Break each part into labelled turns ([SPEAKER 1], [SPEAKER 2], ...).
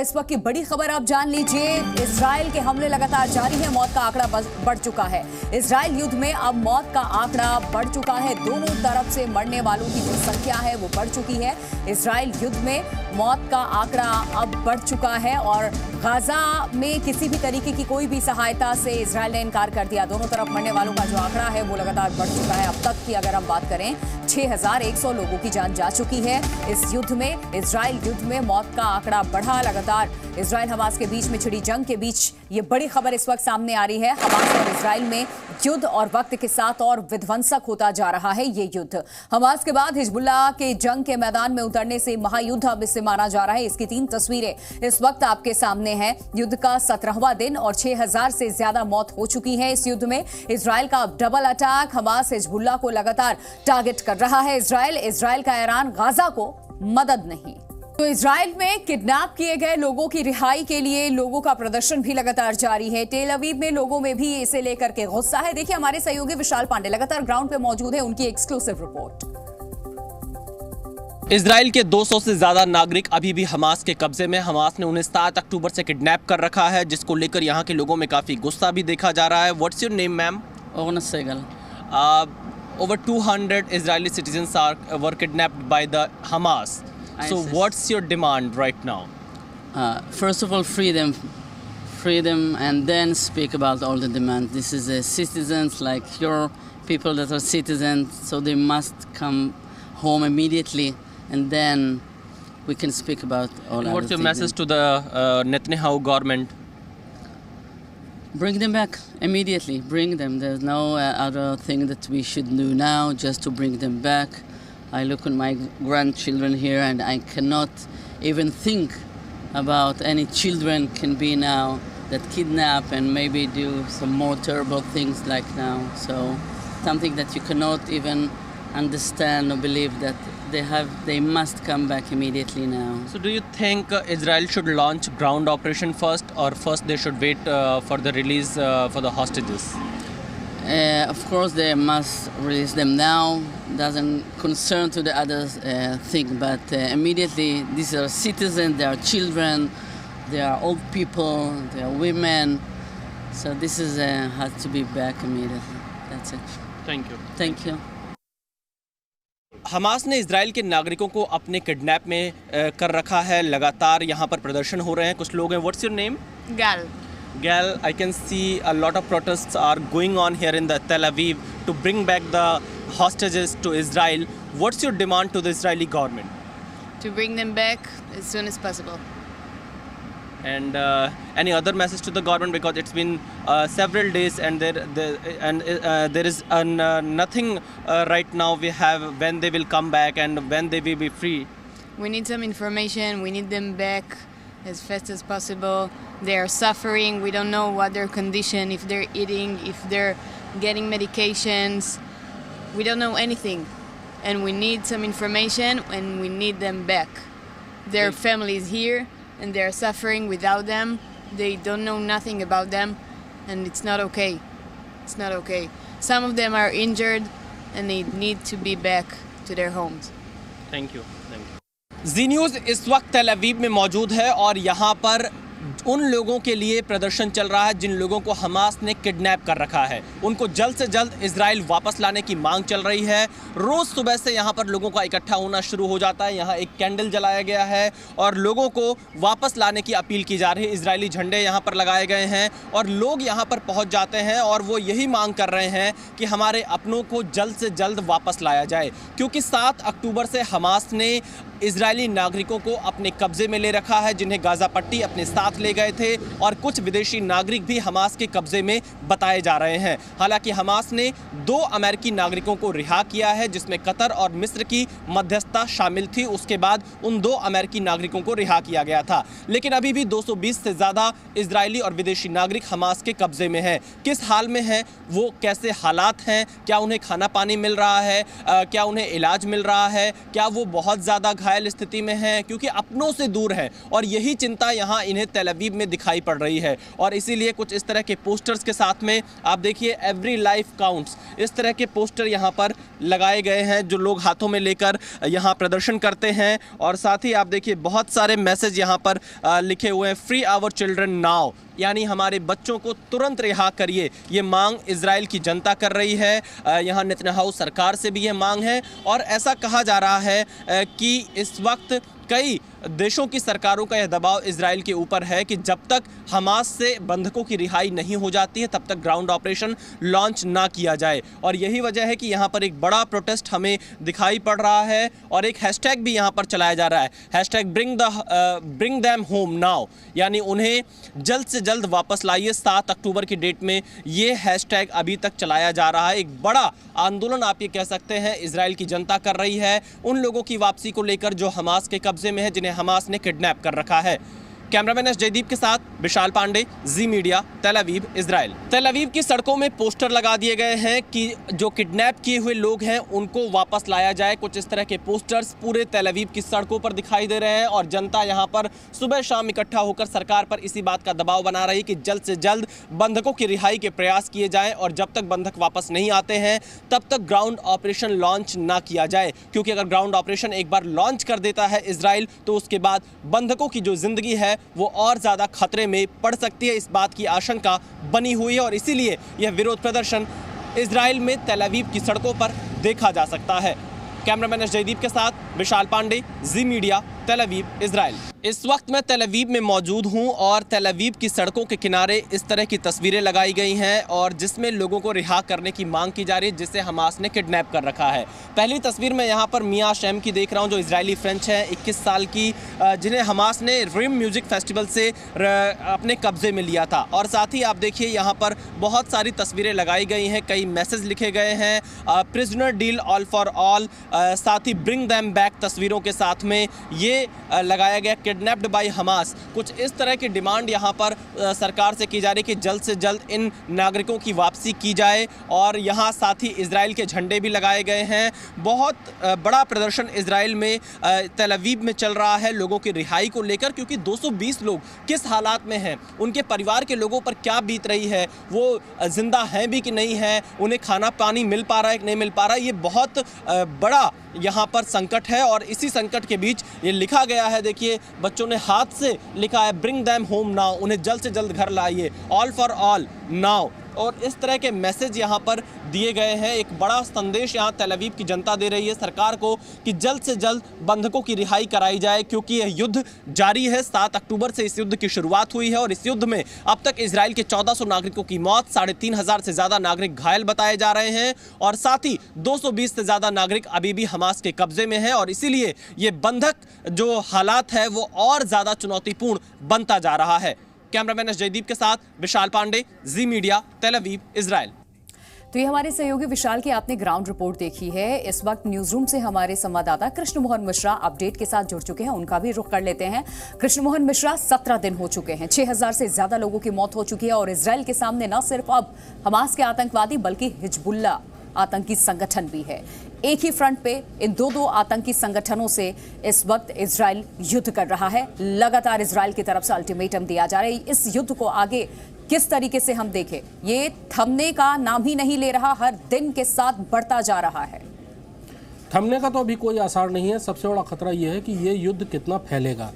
[SPEAKER 1] इस वक्त की बड़ी खबर आप जान लीजिए। इजराइल के हमले लगातार जारी है, मौत का आंकड़ा बढ़ चुका है। इजराइल युद्ध में अब मौत का आंकड़ा बढ़ चुका है। दोनों तरफ से मरने वालों की जो संख्या है वो बढ़ चुकी है। इजराइल युद्ध में मौत का आंकड़ा अब बढ़ चुका है और गाजा में किसी भी तरीके की कोई भी सहायता से इजराइल ने इनकार कर दिया। दोनों तरफ मरने वालों का जो आंकड़ा है वो लगातार बढ़ चुका है। अब तक की अगर हम बात करें 6100 लोगों की जान जा चुकी है इस युद्ध में। इजराइल युद्ध में मौत का आंकड़ा बढ़ा। लगातार इजराइल हमास के बीच में छिड़ी जंग के बीच ये बड़ी खबर इस वक्त सामने आ रही है। हमास और इजराइल में युद्ध और वक्त के साथ और विध्वंसक होता जा रहा है ये युद्ध। हमास के बाद हिजबुल्लाह के जंग के मैदान में उतरने से महायुद्ध अब इसे माना जा रहा है। इसकी 3 तस्वीरें इस वक्त आपके सामने हैं। युद्ध का 17वां दिन और 6000 से ज्यादा मौत हो चुकी है इस युद्ध में। इजराइल का अब डबल अटैक। हमास हिजबुल्लाह को लगातार टारगेट कर रहा है। इजराइल का ऐलान, गाजा को मदद नहीं। तो इजराइल में किडनैप किए गए लोगों की रिहाई के लिए लोगों का प्रदर्शन भी लगातार जारी है। टेल अवीव में लोगों में भी इसे लेकर के गुस्सा है। देखिए, हमारे सहयोगी विशाल पांडे लगातार ग्राउंड पे मौजूद है, उनकी एक्सक्लूसिव रिपोर्ट।
[SPEAKER 2] इजराइल के 200 से ज्यादा नागरिक अभी भी हमास के कब्जे में। हमास ने उन्हें 7 अक्टूबर से किडनैप कर रखा है, जिसको लेकर यहाँ के लोगों में काफी गुस्सा भी देखा जा रहा है। What's your name ma'am?
[SPEAKER 3] Orna Segal.
[SPEAKER 2] Over 200 Israeli citizens were kidnapped by the Hamas. So
[SPEAKER 3] ISIS.
[SPEAKER 2] what's your demand right now?
[SPEAKER 3] First of all, freedom, and then speak about all the demands. This is citizens like your people that are citizens, so they must come home immediately, and then we can speak about all.
[SPEAKER 2] And what's your
[SPEAKER 3] other
[SPEAKER 2] message
[SPEAKER 3] things.
[SPEAKER 2] to the Netanyahu government?
[SPEAKER 3] Bring them back immediately. Bring them. There's no other thing that we should do now, just to bring them back. I look at my grandchildren here, and I cannot even think about any children can be now that kidnap and maybe do some more terrible things like now. So something that you cannot even understand or believe that they must come back immediately now.
[SPEAKER 2] So do you think Israel should launch ground operation first, or first they should wait for the release for the hostages?
[SPEAKER 3] Of course, they must release them now. Doesn't concern to the others thing, but immediately these are citizens, they are children, they are old people, they are women. So this is has to be back immediately. That's it.
[SPEAKER 2] Thank you.
[SPEAKER 3] Thank you.
[SPEAKER 2] Hamas ने Israel के नागरिकों को अपने kidnap में कर रखा है। लगातार यहाँ पर प्रदर्शन हो रहे हैं। कुछ लोग हैं। What's your name?
[SPEAKER 4] Gal.
[SPEAKER 2] Gal, I can see a lot of protests are going on here in the Tel Aviv to bring back the hostages to Israel. What's your demand to the Israeli government?
[SPEAKER 4] To bring them back as soon as possible.
[SPEAKER 2] And any other message to the government, because it's been several days and there is nothing right now we have when they will come back and when they will be free.
[SPEAKER 4] We need some information. We need them back as fast as possible. They are suffering. We don't know what their condition, if they're eating, if they're getting medications. We don't know anything. And we need some information and we need them back. Their family is here and they're suffering without them. They don't know nothing about them and it's not okay. It's not okay. Some of them are injured and they need to be back to their homes.
[SPEAKER 2] Thank you. Zee News इस वक्त तेल अवीव में मौजूद है और यहाँ पर उन लोगों के लिए प्रदर्शन चल रहा है जिन लोगों को हमास ने किडनैप कर रखा है। उनको जल्द से जल्द इजराइल वापस लाने की मांग चल रही है। रोज़ सुबह से यहाँ पर लोगों का इकट्ठा होना शुरू हो जाता है। यहाँ एक कैंडल जलाया गया है और लोगों को वापस लाने की अपील की जा रही है। इजरायली झंडे यहाँ पर लगाए गए हैं और लोग यहाँ पर पहुँच जाते हैं और वो यही मांग कर रहे हैं कि हमारे अपनों को जल्द से जल्द वापस लाया जाए, क्योंकि 7 अक्टूबर से हमास ने इजरायली नागरिकों को अपने कब्जे में ले रखा है, जिन्हें गाजा पट्टी अपने साथ ले गए थे, और कुछ विदेशी नागरिक भी हमास के कब्जे में बताए जा रहे हैं। हालांकि हमास ने 2 अमेरिकी नागरिकों को रिहा किया है, जिसमें कतर और मिस्र की मध्यस्थता शामिल थी। उसके बाद उन 2 अमेरिकी नागरिकों को रिहा किया गया था, लेकिन अभी भी 220 से ज़्यादा इजरायली और विदेशी नागरिक हमास के कब्जे में हैं। किस हाल में हैं वो, कैसे हालात हैं, क्या उन्हें खाना पानी मिल रहा है, क्या उन्हें इलाज मिल रहा है, क्या वो बहुत ज़्यादा घायल स्थिति में हैं क्योंकि अपनों से दूर है, और यही चिंता यहाँ इन्हें तेल अवीव में दिखाई पड़ रही है। और इसीलिए कुछ इस तरह के पोस्टर्स के साथ में आप देखिए एवरी लाइफ काउंट्स, इस तरह के पोस्टर यहाँ पर लगाए गए हैं जो लोग हाथों में लेकर यहाँ प्रदर्शन करते हैं। और साथ ही आप देखिए बहुत सारे मैसेज यहाँ पर लिखे हुए हैं, फ्री आवर चिल्ड्रन नाउ, यानी हमारे बच्चों को तुरंत रिहा करिए। ये मांग इजराइल की जनता कर रही है। यहाँ नेतन्याहू सरकार से भी ये मांग है, और ऐसा कहा जा रहा है कि इस वक्त कई देशों की सरकारों का यह दबाव इजराइल के ऊपर है कि जब तक हमास से बंधकों की रिहाई नहीं हो जाती है तब तक ग्राउंड ऑपरेशन लॉन्च ना किया जाए। और यही वजह है कि यहाँ पर एक बड़ा प्रोटेस्ट हमें दिखाई पड़ रहा है, और एक हैशटैग भी यहाँ पर चलाया जा रहा है, hashtag bring them home now, यानी उन्हें जल्द से जल्द वापस लाइए। 7 अक्टूबर की डेट में ये हैशटैग अभी तक चलाया जा रहा है। एक बड़ा आंदोलन आप ये कह सकते हैं इजराइल की जनता कर रही है उन लोगों की वापसी को लेकर जो हमास के कब्जे में है, जिन्हें हमास ने किडनैप कर रखा है। कैमरामैन एस जयदीप के साथ विशाल पांडे, जी मीडिया, तेल अवीव, इजराइल। तेल अवीव की सड़कों में पोस्टर लगा दिए गए हैं कि जो किडनैप किए हुए लोग हैं उनको वापस लाया जाए। कुछ इस तरह के पोस्टर्स पूरे तेल अवीव की सड़कों पर दिखाई दे रहे हैं, और जनता यहां पर सुबह शाम इकट्ठा होकर सरकार पर इसी बात का दबाव बना रही कि जल्द से जल्द बंधकों की रिहाई के प्रयास किए जाएं, और जब तक बंधक वापस नहीं आते हैं तब तक ग्राउंड ऑपरेशन लॉन्च ना किया जाए। क्योंकि अगर ग्राउंड ऑपरेशन एक बार लॉन्च कर देता है इजराइल, तो उसके बाद बंधकों की जो जिंदगी है वो और ज्यादा खतरे में पड़ सकती है, इस बात की आशंका बनी हुई है। और इसीलिए यह विरोध प्रदर्शन इजराइल में तेल अवीव की सड़कों पर देखा जा सकता है। कैमरामैन एस जयदीप के साथ विशाल पांडे, जी मीडिया, तेल अवीव, इजराइल। इस वक्त मैं तेल अवीव में मौजूद हूं, और तेल अवीव की सड़कों के किनारे इस तरह की तस्वीरें लगाई गई हैं और जिसमें लोगों को रिहा करने की मांग की जा रही है जिसे हमास ने किडनैप कर रखा है। पहली तस्वीर में यहाँ पर मिया शैम की देख रहा हूँ, जो इजरायली फ्रेंच है, 21 साल की, जिन्हें हमास ने रिम म्यूजिक फेस्टिवल से अपने कब्जे में लिया था। और साथ ही आप देखिए यहाँ पर बहुत सारी तस्वीरें लगाई गई हैं, कई मैसेज लिखे गए हैं, prisoner deal all for all, साथ ही ब्रिंग देम बैक तस्वीरों के साथ में ये लगाया गया किडनैप्ड बाय हमास। कुछ इस तरह की डिमांड यहाँ पर सरकार से की जा रही है कि जल्द से जल्द इन नागरिकों की वापसी की जाए। और यहाँ साथ ही इजराइल के झंडे भी लगाए गए हैं। बहुत बड़ा प्रदर्शन इजराइल में तेल अवीव में चल रहा है लोगों की रिहाई को लेकर, क्योंकि 220 लोग किस हालात में हैं, उनके परिवार के लोगों पर क्या बीत रही है, वो जिंदा हैं भी कि नहीं है, उन्हें खाना पानी मिल पा रहा है कि नहीं मिल पा रहा है, ये बहुत बड़ा यहाँ पर संकट है। और इसी संकट के बीच ये लिखा गया है, देखिए बच्चों ने हाथ से लिखा है, ब्रिंग देम होम नाउ, उन्हें जल्द से जल्द घर लाइए, ऑल फॉर ऑल नाउ। और इस तरह के मैसेज यहाँ पर दिए गए हैं। एक बड़ा संदेश यहाँ तेल अवीव की जनता दे रही है सरकार को कि जल्द से जल्द बंधकों की रिहाई कराई जाए, क्योंकि यह युद्ध जारी है। 7 अक्टूबर से इस युद्ध की शुरुआत हुई है, और इस युद्ध में अब तक इजराइल के 1400 नागरिकों की मौत, 3500 से ज़्यादा नागरिक घायल बताए जा रहे हैं, और साथ ही 220 से ज़्यादा नागरिक अभी भी हमास के कब्जे में हैं। और इसीलिए ये बंधक जो हालात है वो और ज़्यादा चुनौतीपूर्ण बनता जा रहा है। कैमरामैन एस जयदीप के साथ विशाल पांडे, जी मीडिया, तेल अवीव, इजराइल।
[SPEAKER 1] तो ये हमारे सहयोगी विशाल की आपने ग्राउंड रिपोर्ट देखी है। इस वक्त न्यूज रूम से हमारे संवाददाता कृष्ण मोहन मिश्रा अपडेट के साथ जुड़ चुके हैं, उनका भी रुख कर लेते हैं। कृष्ण मोहन मिश्रा, 17 दिन हो चुके हैं, 6000 से ज्यादा लोगों की मौत हो चुकी है, और इजराइल के सामने न सिर्फ अब हमास के आतंकवादी बल्कि हिजबुल्लाह आतंकी संगठन भी है। एक ही फ्रंट पे इन दो आतंकी संगठनों से इस वक्त इजराइल युद्ध कर रहा है। लगातार इजराइल की तरफ से अल्टीमेटम दिया जा रहा है। इस युद्ध को आगे किस तरीके से हम देखें, ये थमने का नाम ही नहीं ले रहा, हर दिन के साथ बढ़ता जा रहा है।
[SPEAKER 5] थमने का तो अभी कोई आसार नहीं है। सबसे बड़ा खतरा यह है कि ये युद्ध कितना फैलेगा।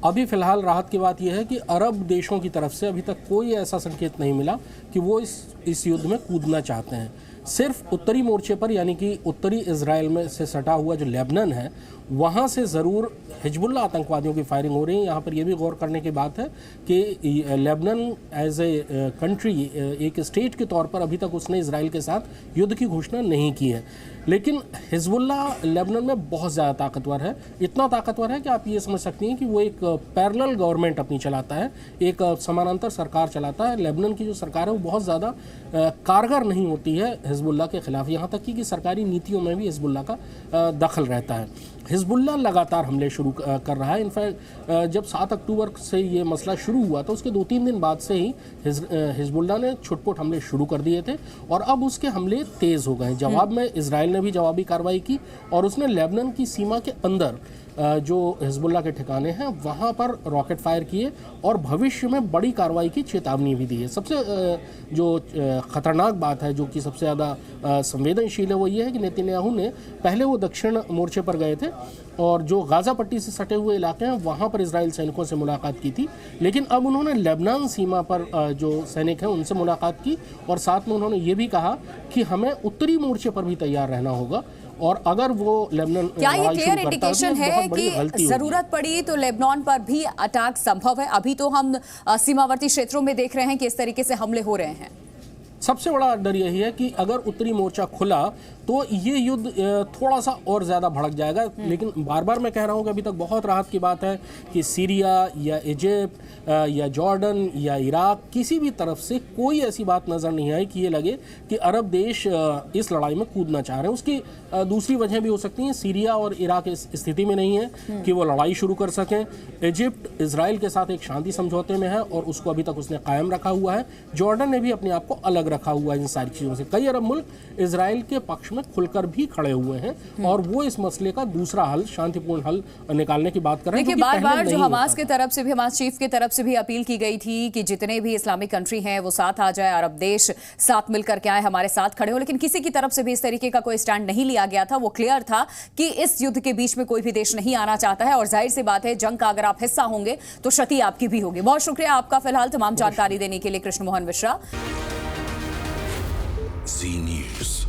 [SPEAKER 5] अभी फिलहाल राहत की बात यह है कि अरब देशों की तरफ से अभी तक कोई ऐसा संकेत नहीं मिला कि वो इस युद्ध में कूदना चाहते हैं। सिर्फ उत्तरी मोर्चे पर, यानी कि उत्तरी इजराइल में से सटा हुआ जो लेबनान है, वहाँ से ज़रूर हिजबुल्लाह आतंकवादियों की फायरिंग हो रही है। यहाँ पर यह भी गौर करने की बात है कि लेबनान एज ए कंट्री, एक स्टेट के तौर पर अभी तक उसने इजराइल के साथ युद्ध की घोषणा नहीं की है। लेकिन हिजबुल्लाह लेबनान में बहुत ज़्यादा ताकतवर है। इतना ताकतवर है कि आप ये समझ सकती हैं कि वो एक पैरेलल गवर्नमेंट अपनी चलाता है, एक समानांतर सरकार चलाता है। लेबनान की जो सरकार है वो बहुत ज़्यादा कारगर नहीं होती है हिजबुल्लाह के खिलाफ, यहाँ तक कि सरकारी नीतियों में भी हिजबुल्लाह का दखल रहता है। हिजबुल्लाह लगातार हमले शुरू कर रहा है। इनफैक्ट जब 7 अक्टूबर से ये मसला शुरू हुआ तो उसके 2-3 दिन बाद से ही हिजबुल्लाह ने छुटपुट हमले शुरू कर दिए थे, और अब उसके हमले तेज़ हो गए। जवाब में इजराइल ने भी जवाबी कार्रवाई की, और उसने लेबनान की सीमा के अंदर जो हिजबुल्लाह के ठिकाने हैं वहाँ पर रॉकेट फायर किए और भविष्य में बड़ी कार्रवाई की चेतावनी भी दी है। सबसे जो ख़तरनाक बात है, जो कि सबसे ज़्यादा संवेदनशील है, वो ये है कि नेतन्याहू ने पहले वो दक्षिण मोर्चे पर गए थे और जो गाज़ा पट्टी से सटे हुए इलाके हैं वहाँ पर इजराइल सैनिकों से मुलाकात की थी, लेकिन अब उन्होंने लेबनान सीमा पर जो सैनिक हैं उनसे मुलाकात की और साथ में उन्होंने ये भी कहा कि हमें उत्तरी मोर्चे पर भी तैयार रहना होगा और अगर वो लेबनान
[SPEAKER 1] क्या ये क्लियर इंडिकेशन है कि जरूरत पड़ी तो लेबनान पर भी अटैक संभव है? अभी तो हम सीमावर्ती क्षेत्रों में देख रहे हैं कि इस तरीके से हमले हो रहे हैं।
[SPEAKER 5] सबसे बड़ा डर यही है कि अगर उत्तरी मोर्चा खुला तो ये युद्ध थोड़ा सा और ज़्यादा भड़क जाएगा। लेकिन बार बार मैं कह रहा हूँ कि अभी तक बहुत राहत की बात है कि सीरिया या इजिप्ट या जॉर्डन या इराक किसी भी तरफ से कोई ऐसी बात नज़र नहीं आई कि ये लगे कि अरब देश इस लड़ाई में कूदना चाह रहे हैं। उसकी दूसरी वजह भी हो सकती है, सीरिया और इराक इस स्थिति में नहीं है कि वो लड़ाई शुरू कर सकें। इजिप्ट इजराइल के साथ एक शांति समझौते में है और उसको अभी तक उसने कायम रखा हुआ है। जॉर्डन ने भी अपने आप को अलग रखा हुआ है इन सारी चीज़ों से। कई अरब मुल्क इजराइल के पक्ष में खुलकर भी खड़े हुए हैं और वो इस मसले का दूसरा हल, शांतिपूर्ण हल निकालने की बात कर रहे हैं।
[SPEAKER 1] देखिए, बार बार जो हमास की तरफ से भी, हमास चीफ की तरफ से भी अपील की गई थी कि जितने भी इस्लामिक कंट्री हैं वो साथ आ जाए, अरब देश साथ मिलकर के आए, हमारे साथ खड़े हो, लेकिन किसी की तरफ से भी इस तरीके का कोई स्टैंड नहीं लिया गया था। वो क्लियर था कि इस युद्ध के बीच में कोई भी देश नहीं आना चाहता है और जाहिर सी बात है जंग का अगर आप हिस्सा होंगे तो क्षति आपकी भी होगी। बहुत शुक्रिया आपका फिलहाल तमाम जानकारी देने के लिए कृष्ण मोहन मिश्रा।
[SPEAKER 6] Z News।